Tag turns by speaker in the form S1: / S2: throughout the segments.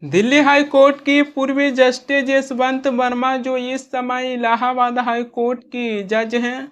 S1: Delhi high court की पूर्व justice Jaswant Verma जो इस समय इलाहाबाद हाई कोर्ट की जज हैं,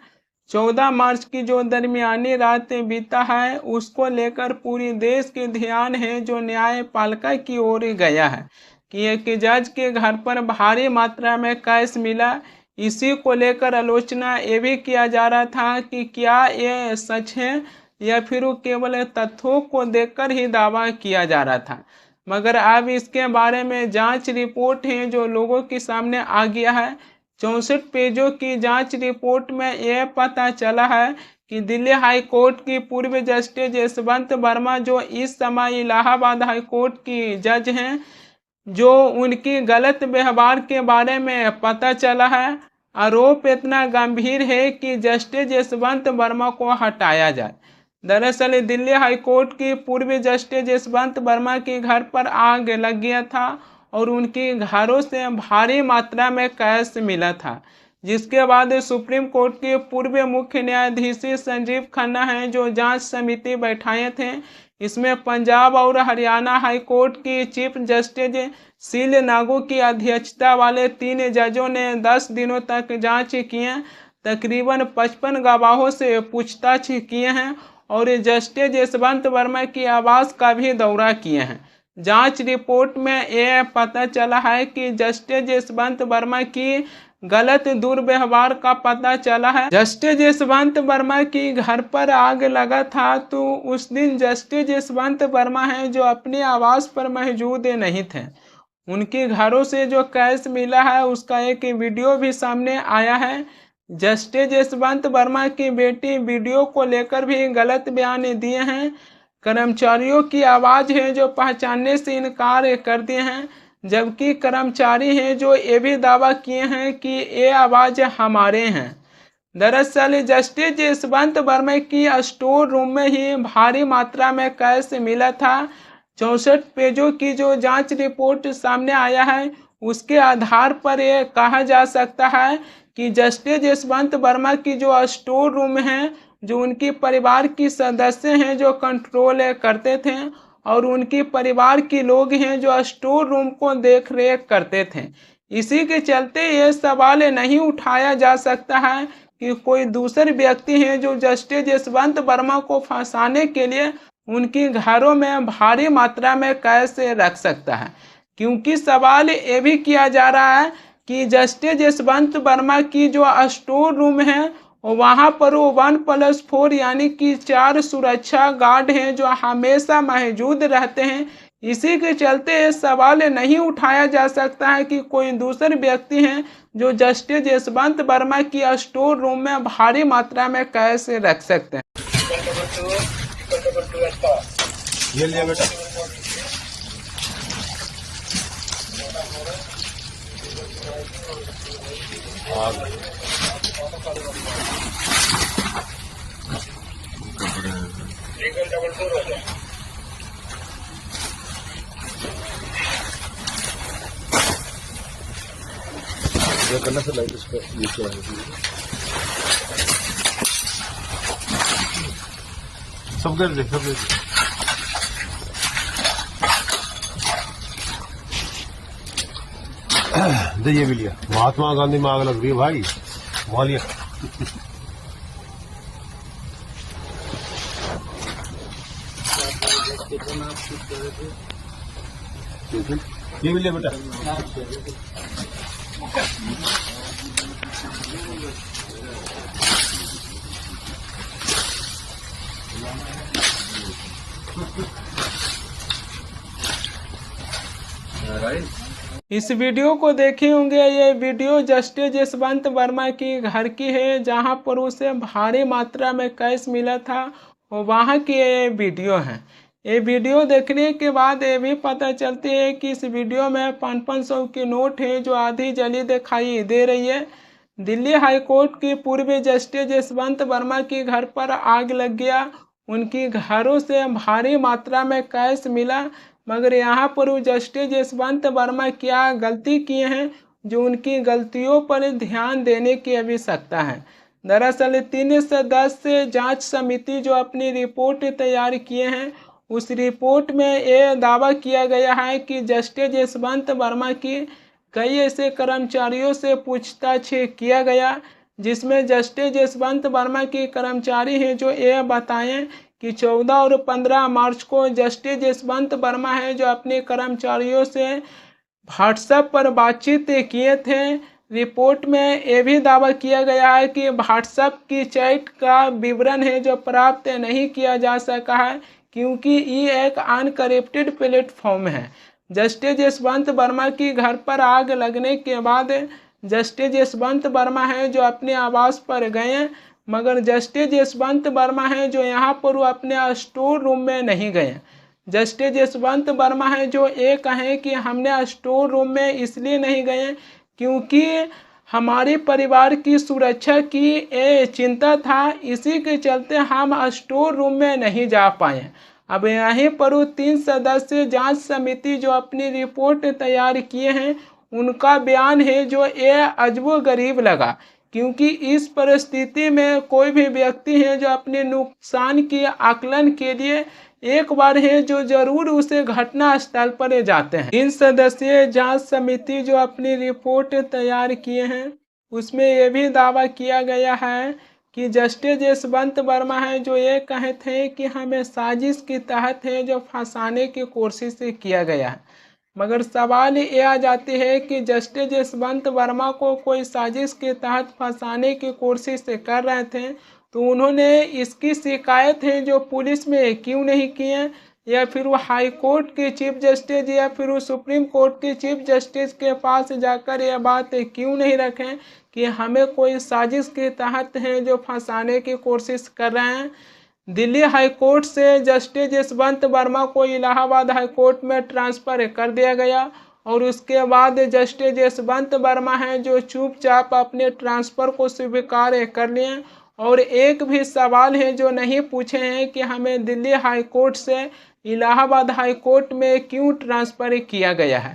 S1: 14 मार्च की जो दरमियानी रात बीता है उसको लेकर पूरी देश के ध्यान है जो न्यायपालिका की ओर गया है कि एक जज के घर पर भारी मात्रा में कैश मिला। इसी को लेकर आलोचना ये भी किया जा रहा था कि क्या ये सच है या फिर वो केवल तथ्यों को देखकर ही दावा किया जा रहा था। मगर अब इसके बारे में जांच रिपोर्ट है जो लोगों के सामने आ गया है। 64 पेजों की जांच रिपोर्ट में यह पता चला है कि दिल्ली हाई कोर्ट की पूर्व जस्टिस जसवंत वर्मा जो इस समय इलाहाबाद हाई कोर्ट की जज हैं, जो उनकी गलत व्यवहार के बारे में पता चला है। आरोप इतना गंभीर है कि जस्टिस जसवंत वर्मा को हटाया जाए। दरअसल दिल्ली हाई कोर्ट की पूर्व जस्टिस जसवंत वर्मा के घर पर आग लग गया था और उनके घरों से भारी मात्रा में कैश मिला था, जिसके बाद सुप्रीम कोर्ट के पूर्व मुख्य न्यायाधीश संजीव खन्ना हैं जो जांच समिति बैठाए थे। इसमें पंजाब और हरियाणा हाई कोर्ट की चीफ जस्टिस शील नागो की अध्यक्षता वाले 3 जजों ने 10 दिनों तक जांच किए, तकरीबन 55 गवाहों से पूछताछ किए हैं और जस्टिस जसवंत वर्मा की आवास का भी दौरा किए हैं। जांच रिपोर्ट में यह पता चला है कि जस्टिस जसवंत वर्मा की गलत दुर्व्यवहार का पता चला है। जस्टिस जसवंत वर्मा की घर पर आग लगा था तो उस दिन जस्टिस जसवंत वर्मा हैं जो अपने आवास पर मौजूद नहीं थे। उनके घरों से जो कैश मिला है उसका एक वीडियो भी सामने आया है। जस्टिस जसवंत वर्मा की बेटी वीडियो को लेकर भी गलत बयान दिए हैं। कर्मचारियों की आवाज़ है जो पहचानने से इनकार कर दिए हैं, जबकि कर्मचारी हैं जो ये भी दावा किए हैं कि ये आवाज़ हमारे हैं। दरअसल जस्टिस जसवंत वर्मा की स्टोर रूम में ही भारी मात्रा में कैश मिला था। 64 पेजों की जो जांच रिपोर्ट सामने आया है उसके आधार पर यह कहा जा सकता है कि जस्टिस जसवंत वर्मा की जो स्टोर रूम है, जो उनकी परिवार की सदस्य हैं जो कंट्रोल करते थे और उनकी परिवार के लोग हैं जो स्टोर रूम को देख रेख करते थे। इसी के चलते ये सवाल नहीं उठाया जा सकता है कि कोई दूसरे व्यक्ति हैं जो जस्टिस जसवंत वर्मा को फंसाने के लिए उनके घरों में भारी मात्रा में कैश रख सकता है, क्योंकि सवाल ये भी किया जा रहा है कि जस्टिस जसवंत वर्मा की जो स्टोर रूम है वहाँ पर वो 1+4 यानी कि 4 सुरक्षा गार्ड हैं जो हमेशा मौजूद रहते हैं। इसी के चलते ये सवाल नहीं उठाया जा सकता है कि कोई दूसरे व्यक्ति हैं जो जस्टिस जसवंत वर्मा की स्टोर रूम में भारी मात्रा में कैश रख सकते हैं।
S2: ये लिया बेटा। ये करना से लाइट इसको नीचे आने चाहिए। सब कर दे सब दे। ये भी लिया। महात्मा गांधी में आग लग रही है भाई, वहां लिया। ये भी लिया बेटा।
S1: इस वीडियो को देखे होंगे, ये वीडियो जस्टिस जसवंत वर्मा की घर की है जहां पर उसे भारी मात्रा में कैश मिला था और वहां की ये वीडियो है। ये वीडियो देखने के बाद ये भी पता चलती है कि इस वीडियो में 500 की नोट है जो आधी जली दिखाई दे रही है। दिल्ली हाई कोर्ट की पूर्व जस्टिस जसवंत वर्मा के घर पर आग लग गया, उनकी घरों से भारी मात्रा में कैश मिला, मगर यहाँ पर वो जस्टिस जसवंत वर्मा क्या गलती किए हैं जो उनकी गलतियों पर ध्यान देने की आवश्यकता है। दरअसल 3 सदस्य जांच समिति जो अपनी रिपोर्ट तैयार किए हैं उस रिपोर्ट में ये दावा किया गया है कि जस्टिस यशवंत वर्मा की कई ऐसे कर्मचारियों से पूछताछ किया गया, जिसमें जस्टिस यशवंत वर्मा के कर्मचारी हैं जो ये बताएं कि 14 और 15 मार्च को जस्टिस यशवंत वर्मा है जो अपने कर्मचारियों से व्हाट्सएप पर बातचीत किए थे। रिपोर्ट में ये भी दावा किया गया है कि व्हाट्सएप की चैट का विवरण है जो प्राप्त नहीं किया जा सका है, क्योंकि ये एक अनकरिप्टेड प्लेटफॉर्म है। जस्टिस यशवंत वर्मा की घर पर आग लगने के बाद जस्टिस यशवंत वर्मा है जो अपने आवास पर गए, मगर जस्टिस यशवंत वर्मा है जो यहाँ पर वो अपने स्टोर रूम में नहीं गए। जस्टिस यशवंत वर्मा है जो ये कहें कि हमने स्टोर रूम में इसलिए नहीं गए क्योंकि हमारे परिवार की सुरक्षा की ये चिंता था, इसी के चलते हम स्टोर रूम में नहीं जा पाए। अब यहीं पर 3 सदस्य जांच समिति जो अपनी रिपोर्ट तैयार किए हैं उनका बयान है जो ये अजब-ओ-गरीब लगा, क्योंकि इस परिस्थिति में कोई भी व्यक्ति है जो अपने नुकसान की आकलन के लिए एक बार है जो जरूर उसे घटना स्थल पर जाते हैं। 3 सदस्यीय जांच समिति जो अपनी रिपोर्ट तैयार किए हैं उसमें यह भी दावा किया गया है कि जस्टिस यशवंत वर्मा है जो ये कहे थे कि हमें साजिश के तहत है जो फंसाने की कोशिश किया गया है। मगर सवाल ये आ जाती है कि जस्टिस यशवंत वर्मा को कोई साजिश के तहत फंसाने की कोशिश कर रहे थे तो उन्होंने इसकी शिकायत है जो पुलिस में क्यों नहीं की है, या फिर वो हाई कोर्ट के चीफ जस्टिस या फिर वो सुप्रीम कोर्ट के चीफ जस्टिस के पास जाकर यह बात क्यों नहीं रखें कि हमें कोई साजिश के तहत है जो फंसाने की कोशिश कर रहे हैं। दिल्ली हाई कोर्ट से जस्टिस यशवंत वर्मा को इलाहाबाद हाई कोर्ट में ट्रांसफ़र कर दिया गया और उसके बाद जस्टिस यशवंत वर्मा हैं जो चुपचाप अपने ट्रांसफ़र को स्वीकार कर लिए और एक भी सवाल है जो नहीं पूछे हैं कि हमें दिल्ली हाई कोर्ट से इलाहाबाद हाई कोर्ट में क्यों ट्रांसफ़र किया गया है।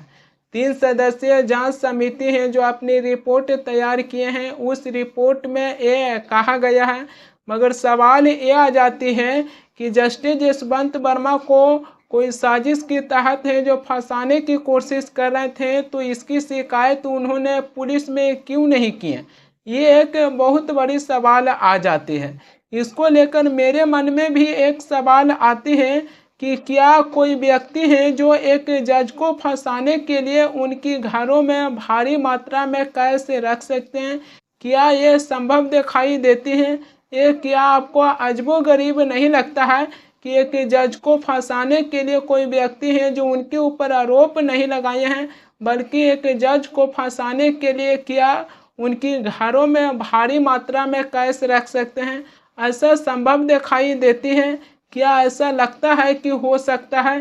S1: 3 सदस्यीय जांच समिति है जो अपनी रिपोर्ट तैयार किए हैं, उस रिपोर्ट में ये कहा गया है, मगर सवाल ये आ जाती है कि जस्टिस यशवंत वर्मा को कोई साजिश के तहत है जो फंसाने की कोशिश कर रहे थे तो इसकी शिकायत उन्होंने पुलिस में क्यों नहीं की है। ये एक बहुत बड़ी सवाल आ जाती है। इसको लेकर मेरे मन में भी एक सवाल आती है कि क्या कोई व्यक्ति है जो एक जज को फंसाने के लिए उनकी घरों में भारी मात्रा में कैश रख सकते हैं? क्या ये संभव दिखाई देती है? ये क्या आपको अजब-ओ-गरीब नहीं लगता है कि एक जज को फंसाने के लिए कोई व्यक्ति है जो उनके ऊपर आरोप नहीं लगाए हैं, बल्कि एक जज को फंसाने के लिए क्या उनकी घरों में भारी मात्रा में कैश रख सकते हैं? ऐसा संभव दिखाई देती है? क्या ऐसा लगता है कि हो सकता है?